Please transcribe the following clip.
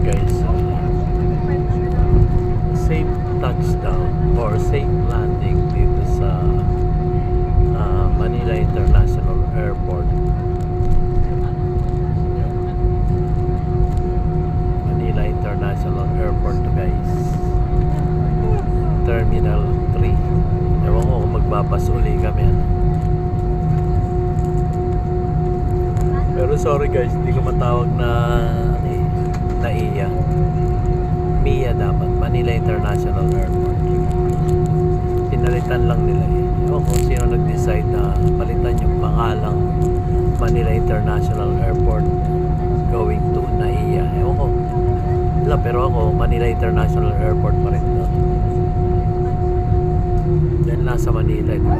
guys, safe touchdown or safe landing dito sa Manila International Airport. Manila International Airport to guys, Terminal 3. Ewan ko kung magbabas uli kami. Pero sorry guys, hindi ko matawag na NAIA. MIA dapat, Manila International Airport. Pinalitan lang nila eh. Ewan ko sino nag-decide na palitan yung pangalang Manila International Airport going to NAIA. Ewan ko. Wala, pero ako, Manila International Airport pa rin. Dahil nasa Manila, di ba?